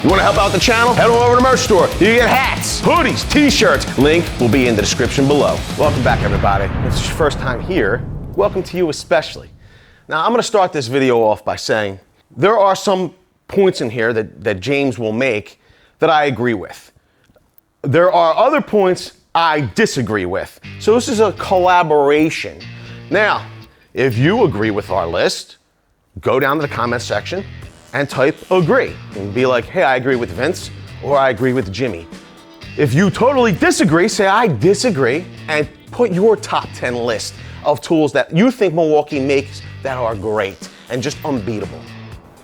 You want to help out the channel? Head on over to the merch store. You get hats, hoodies, t-shirts. Link will be in the description below. Welcome back, everybody. If it's your first time here, welcome to you especially. Now, I'm going to start this video off by saying there are some points in here that James will make that I agree with. There are other points I disagree with. So this is a collaboration. Now, if you agree with our list, go down to the comment section and type agree and be like, hey, I agree with Vince or I agree with Jimmy. If you totally disagree, say I disagree and put your top 10 list of tools that you think Milwaukee makes that are great and just unbeatable.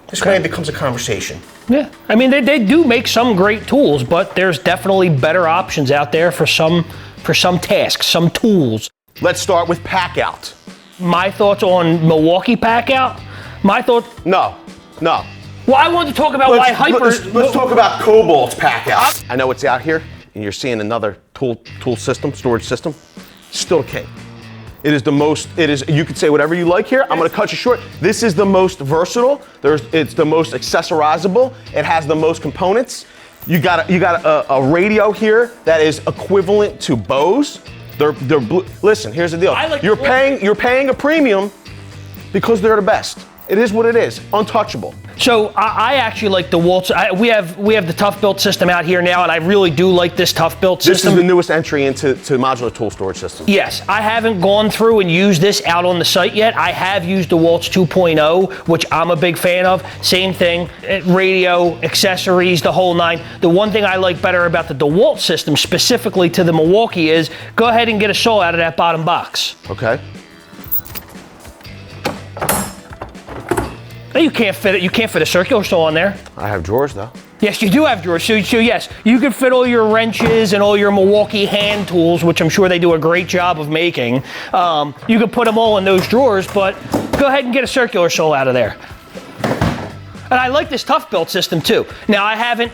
This way it becomes a conversation. Yeah, I mean, they do make some great tools, but there's definitely better options out there for some tasks, some tools. Let's start with Packout. My thoughts on Milwaukee Packout? My thoughts? No. Well, I wanted to talk about why Let's talk about Cobalt's Packout. I know it's out here, and you're seeing another tool system, storage system. Still king. It is the most, you could say whatever you like here. I'm gonna cut you short. This is the most versatile. It's the most accessorizable. It has the most components. You got a radio here that is equivalent to Bose. They're blue. Listen, here's the deal. You're paying a premium because they're the best. It is what it is, untouchable. So I actually like DeWALT. We have the Tough Built system out here now, and I really do like this Tough Built system. This is the newest entry into modular tool storage systems. Yes, I haven't gone through and used this out on the site yet. I have used DeWALT's 2.0, which I'm a big fan of. Same thing, radio, accessories, the whole nine. The one thing I like better about the DeWALT system, specifically to the Milwaukee, is go ahead and get a saw out of that bottom box. Okay. You can't fit it. You can't fit a circular saw in there. I have drawers though. Yes, you do have drawers. So yes, you can fit all your wrenches and all your Milwaukee hand tools, which I'm sure they do a great job of making. You can put them all in those drawers, but go ahead and get a circular saw out of there. And I like this Tough Built system too. Now I haven't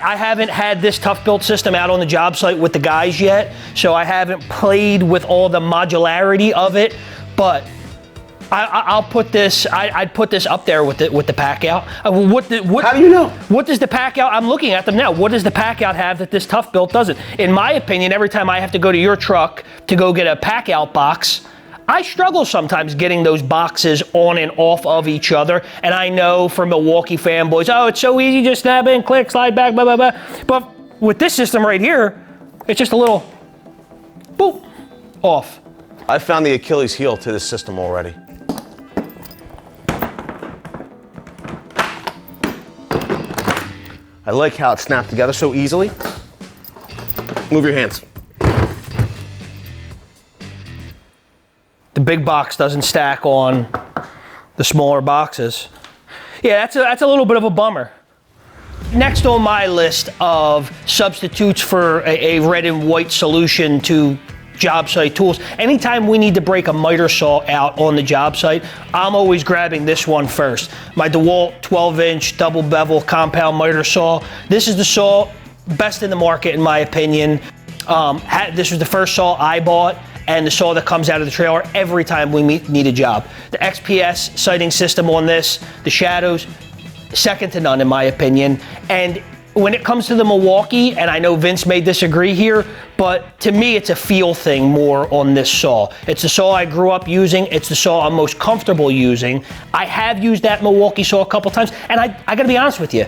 had this Tough Built system out on the job site with the guys yet, so I haven't played with all the modularity of it, but I'll put this. I'd put this up there with the Packout. How do you know? What does the Packout? I'm looking at them now. What does the Packout have that this Tough Built doesn't? In my opinion, every time I have to go to your truck to go get a Packout box, I struggle sometimes getting those boxes on and off of each other. And I know for Milwaukee fanboys, oh, it's so easy, just snap in, click, slide back, blah blah blah. But with this system right here, it's just a little boop off. I found the Achilles heel to this system already. I like how it snapped together so easily. Move your hands. The big box doesn't stack on the smaller boxes. Yeah, that's a little bit of a bummer. Next on my list of substitutes for a red and white solution to job site tools, anytime we need to break a miter saw out on the job site, I'm always grabbing this one first. My DeWALT 12-inch double bevel compound miter saw. This is the saw best in the market in my opinion. This was the first saw I bought and the saw that comes out of the trailer every time we need a job. The XPS sighting system on this, the shadows, second to none in my opinion. And when it comes to the Milwaukee, and I know Vince may disagree here, but to me it's a feel thing more on this saw. It's the saw I grew up using, it's the saw I'm most comfortable using. I have used that Milwaukee saw a couple times, and I gotta be honest with you,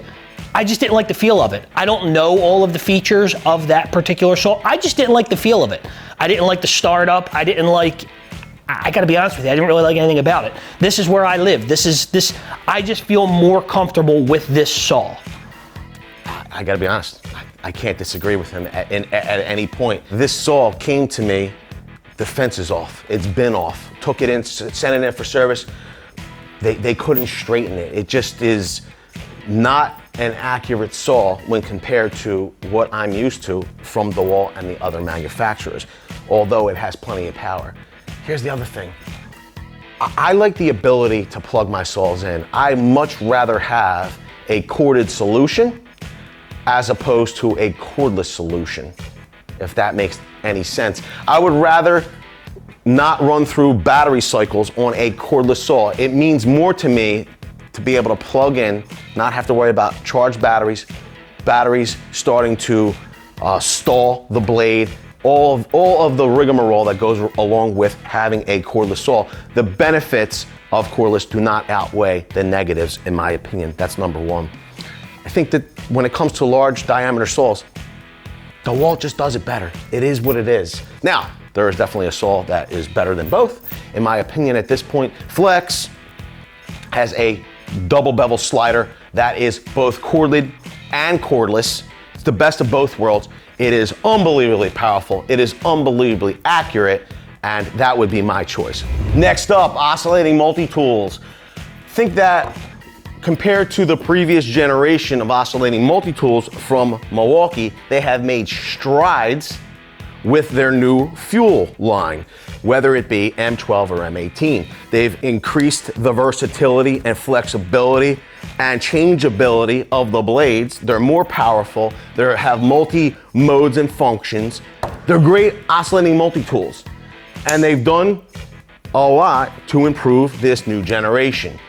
I just didn't like the feel of it. I don't know all of the features of that particular saw, I just didn't like the feel of it. I didn't like the startup, I gotta be honest with you, I didn't really like anything about it. This is where I live, I just feel more comfortable with this saw. I gotta be honest, I can't disagree with him at any point. This saw came to me, the fence is off, it's been off. Took it in, sent it in for service. They couldn't straighten it. It just is not an accurate saw when compared to what I'm used to from DeWALT and the other manufacturers, although it has plenty of power. Here's the other thing. I like the ability to plug my saws in. I much rather have a corded solution as opposed to a cordless solution, if that makes any sense. I would rather not run through battery cycles on a cordless saw. It means more to me to be able to plug in, not have to worry about charged batteries, batteries starting to stall the blade, all of the rigmarole that goes along with having a cordless saw. The benefits of cordless do not outweigh the negatives, in my opinion. That's number one. I think that when it comes to large diameter saws, DeWALT just does it better. It is what it is. Now, there is definitely a saw that is better than both. In my opinion, at this point, Flex has a double bevel slider that is both corded and cordless. It's the best of both worlds. It is unbelievably powerful. It is unbelievably accurate, and that would be my choice. Next up, oscillating multi-tools. Think that compared to the previous generation of oscillating multi-tools from Milwaukee, they have made strides with their new fuel line, whether it be M12 or M18. They've increased the versatility and flexibility and changeability of the blades. They're more powerful. They have multi-modes and functions. They're great oscillating multi-tools. And they've done a lot to improve this new generation.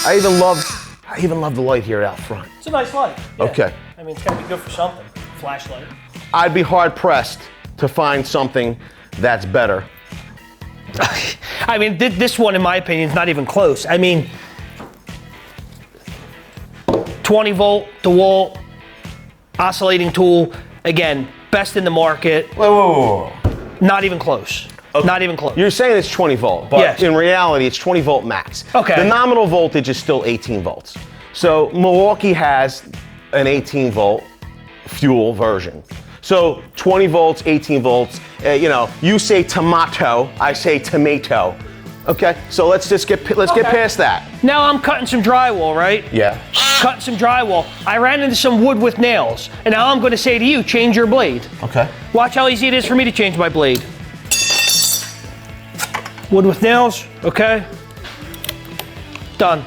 I even love the light here out front. It's a nice light. Yeah. Okay. I mean, it's gotta be good for something. Flashlight. I'd be hard pressed to find something that's better. I mean, this one, in my opinion, is not even close. I mean, 20 volt DeWALT oscillating tool, again, best in the market. Whoa. Not even close. Okay. Not even close. You're saying it's 20 volt, but yes. In reality, it's 20 volt max. Okay. The nominal voltage is still 18 volts. So Milwaukee has an 18 volt fuel version. So 20 volts, 18 volts, you say tomato, I say tomato. Okay, so let's get past that. Now I'm cutting some drywall, right? Yeah. Cutting some drywall. I ran into some wood with nails, and now I'm gonna say to you, change your blade. Okay. Watch how easy it is for me to change my blade. Wood with nails, okay? Done.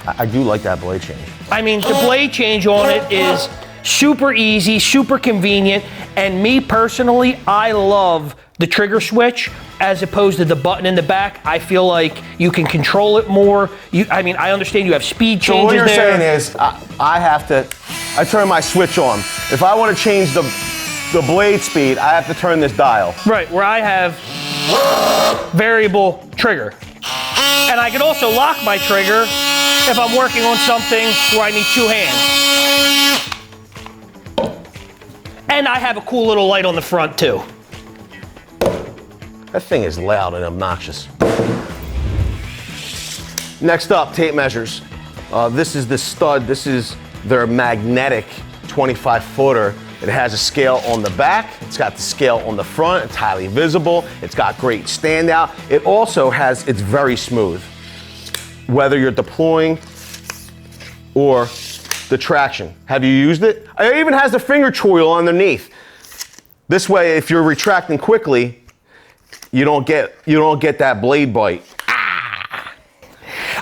I do like that blade change. I mean, the blade change on it is super easy, super convenient, and me personally, I love the trigger switch as opposed to the button in the back. I feel like you can control it more. I understand you have speed changes there. So what you're saying is, I turn my switch on. If I want to change the blade speed, I have to turn this dial. Right, where I have variable trigger. And I can also lock my trigger if I'm working on something where I need two hands. And I have a cool little light on the front too. That thing is loud and obnoxious. Next up, tape measures. This is the stud. This is their magnetic 25 footer. It has a scale on the back. It's got the scale on the front. It's highly visible. It's got great standout. It also it's very smooth. Whether you're deploying or the traction. Have you used it? It even has the finger choil underneath. This way, if you're retracting quickly, you don't get that blade bite.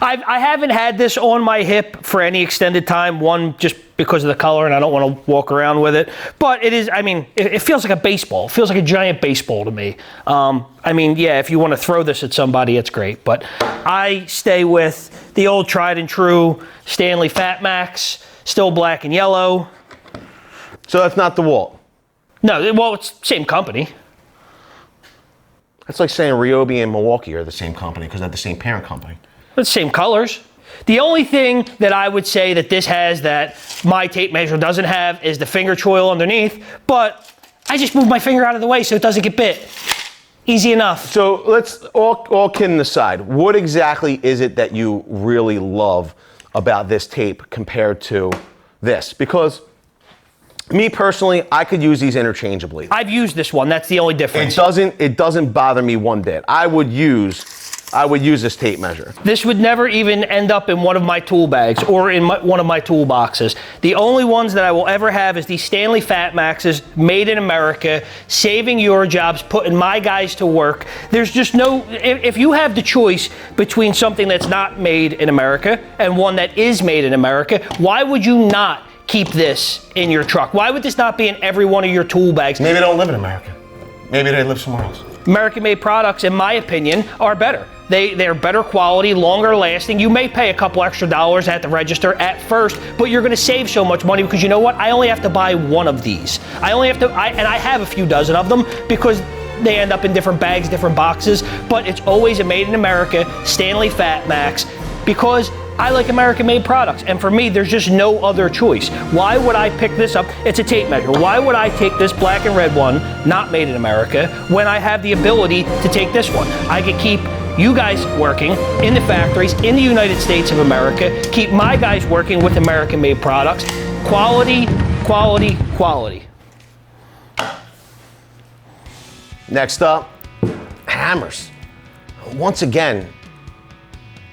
I haven't had this on my hip for any extended time. One, just because of the color, and I don't want to walk around with it. But it is, it feels like a baseball. It feels like a giant baseball to me. Yeah, if you want to throw this at somebody, it's great. But I stay with the old tried and true Stanley Fat Max, still black and yellow. So that's not DeWALT? No, well, it's same company. That's like saying Ryobi and Milwaukee are the same company because they're the same parent company. It's the same colors. The only thing that I would say that this has that my tape measure doesn't have is the finger choil underneath, but I just move my finger out of the way so it doesn't get bit. Easy enough. So let's, all kidding aside, what exactly is it that you really love about this tape compared to this? Because me personally, I could use these interchangeably. I've used this one, that's the only difference. It doesn't bother me one bit. I would use this tape measure. This would never even end up in one of my tool bags or in one of my tool boxes. The only ones that I will ever have is these Stanley Fat Maxes, made in America, saving your jobs, putting my guys to work. There's just no, if you have the choice between something that's not made in America and one that is made in America, why would you not keep this in your truck? Why would this not be in every one of your tool bags? Maybe they don't live in America. Maybe they live somewhere else. American-made products, in my opinion, are better. They're better quality, longer lasting. You may pay a couple extra dollars at the register at first, but you're gonna save so much money because you know what? I only have to buy one of these. I have a few dozen of them because they end up in different bags, different boxes, but it's always a made in America, Stanley Fat Max, because I like American-made products, and for me, there's just no other choice. Why would I pick this up? It's a tape measure. Why would I take this black and red one, not made in America, when I have the ability to take this one? I could keep you guys working in the factories in the United States of America, keep my guys working with American-made products. Quality, quality, quality. Next up, hammers. Once again,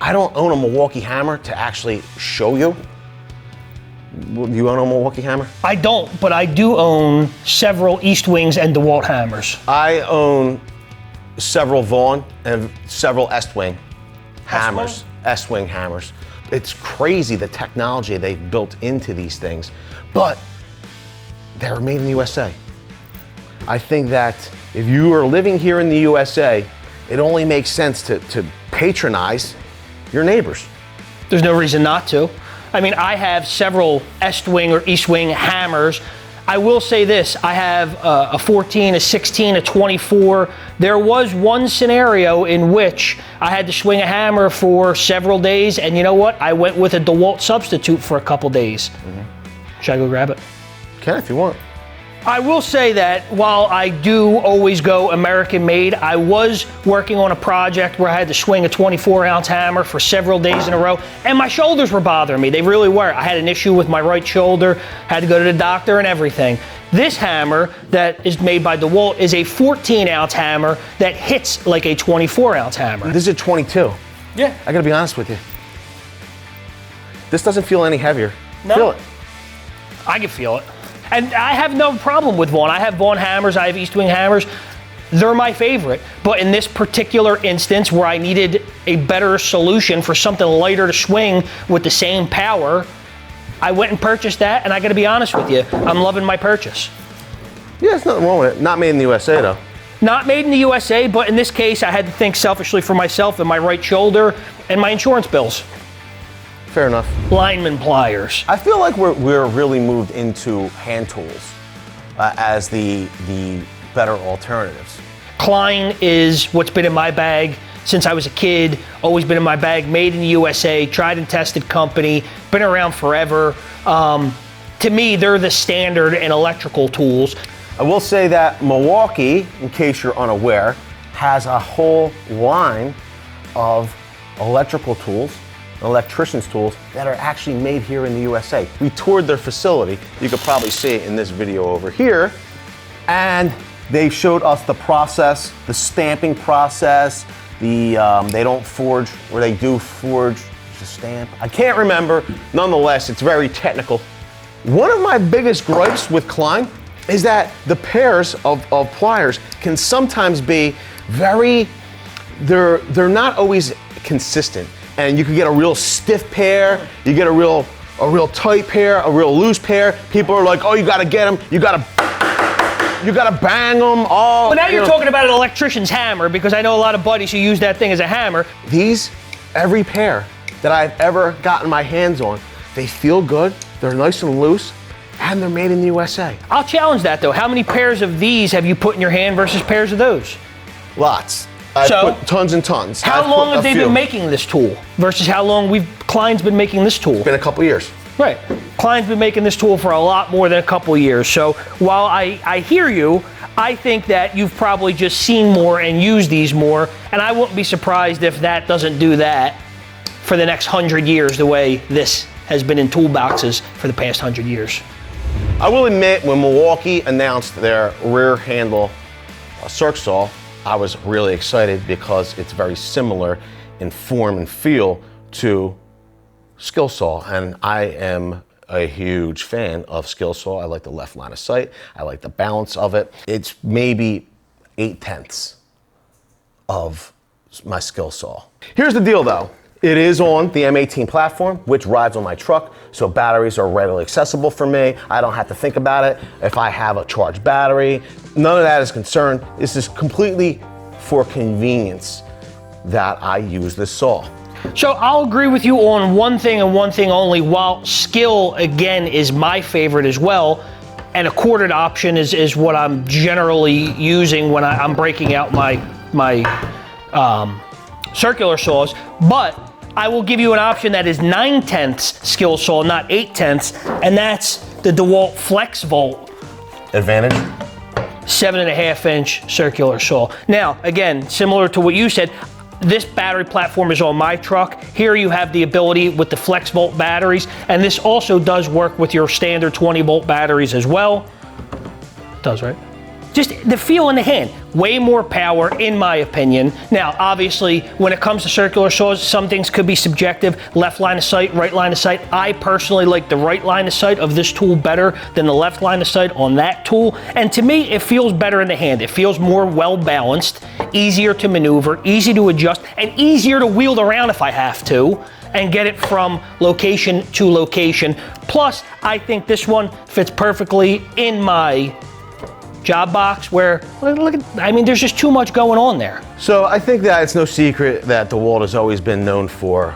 I don't own a Milwaukee hammer to actually show you. Do you own a Milwaukee hammer? I don't, but I do own several East Wings and DeWALT hammers. I own several Vaughan and several Estwing hammers. Estwing hammers. It's crazy the technology they've built into these things, but they're made in the USA. I think that if you are living here in the USA, it only makes sense to patronize your neighbors. There's no reason not to. I mean, I have several Est Wing or East Wing hammers. I will say this, I have a 14, a 16, a 24. There was one scenario in which I had to swing a hammer for several days, and you know what? I went with a DeWALT substitute for a couple days. Should I go grab it? Can if you want. I will say that while I do always go American made, I was working on a project where I had to swing a 24-ounce hammer for several days in a row, and my shoulders were bothering me. They really were. I had an issue with my right shoulder, had to go to the doctor and everything. This hammer that is made by DeWALT is a 14-ounce hammer that hits like a 24-ounce hammer. This is a 22. Yeah. I gotta be honest with you. This doesn't feel any heavier. No. Feel it. I can feel it. And I have no problem with Vaughan. I have Vaughan hammers, I have East Wing hammers. They're my favorite. But in this particular instance where I needed a better solution for something lighter to swing with the same power, I went and purchased that, and I gotta be honest with you, I'm loving my purchase. Yeah, there's nothing wrong with it. Not made in the USA though. Not made in the USA, but in this case, I had to think selfishly for myself and my right shoulder and my insurance bills. Fair enough. Lineman pliers. I feel like we're really moved into hand tools as the better alternatives. Klein is what's been in my bag since I was a kid, always been in my bag, made in the USA, tried and tested company, been around forever. To me, they're the standard in electrical tools. I will say that Milwaukee, in case you're unaware, has a whole line of electrical tools, electrician's tools that are actually made here in the USA. We toured their facility. You could probably see it in this video over here. And they showed us the process, the stamping process, they don't forge, or they do forge the stamp. I can't remember. Nonetheless, it's very technical. One of my biggest gripes with Klein is that the pairs of pliers can sometimes be they're not always consistent. And you can get a real stiff pair, you get a real tight pair, a real loose pair. People are like, oh, you gotta get them, you gotta bang them. Oh, Well, now you're talking about an electrician's hammer, because I know a lot of buddies who use that thing as a hammer. Every pair that I've ever gotten my hands on, they feel good, they're nice and loose, and they're made in the USA. I'll challenge that though. How many pairs of these have you put in your hand versus pairs of those? Lots. I've put tons and tons. How long have they been making this tool versus how long Klein's been making this tool? It's been a couple years. Right. Klein's been making this tool for a lot more than a couple years. So while I hear you, I think that you've probably just seen more and used these more, and I wouldn't be surprised if that doesn't do that for the next 100 years the way this has been in toolboxes for the past 100 years. I will admit, when Milwaukee announced their rear handle circ saw, I was really excited because it's very similar in form and feel to Skilsaw, and I am a huge fan of Skilsaw. I like the left line of sight. I like the balance of it. It's maybe 8/10 of my Skilsaw. Here's the deal though. It is on the M18 platform, which rides on my truck, so batteries are readily accessible for me. I don't have to think about it. If I have a charged battery, none of that is concerned. This is completely for convenience that I use this saw. So I'll agree with you on one thing and one thing only. While skill, again, is my favorite as well, and a corded option is what I'm generally using when I'm breaking out my circular saws, but I will give you an option that is 9/10 Skilsaw, not 8/10, and that's the DeWALT Flex Volt Advantage? 7.5-inch circular saw. Now, again, similar to what you said, this battery platform is on my truck. Here you have the ability with the Flex Volt batteries, and this also does work with your standard 20-volt batteries as well. It does, right? Just the feel in the hand, way more power in my opinion. Now, obviously, when it comes to circular saws, some things could be subjective. Left line of sight, right line of sight. I personally like the right line of sight of this tool better than the left line of sight on that tool. And to me, it feels better in the hand. It feels more well balanced, easier to maneuver, easy to adjust, and easier to wield around if I have to, and get it from location to location. Plus, I think this one fits perfectly in my job box where, look at, I mean, there's just too much going on there. So I think that it's no secret that DeWALT has always been known for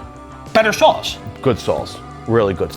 Better saws. good saws, really good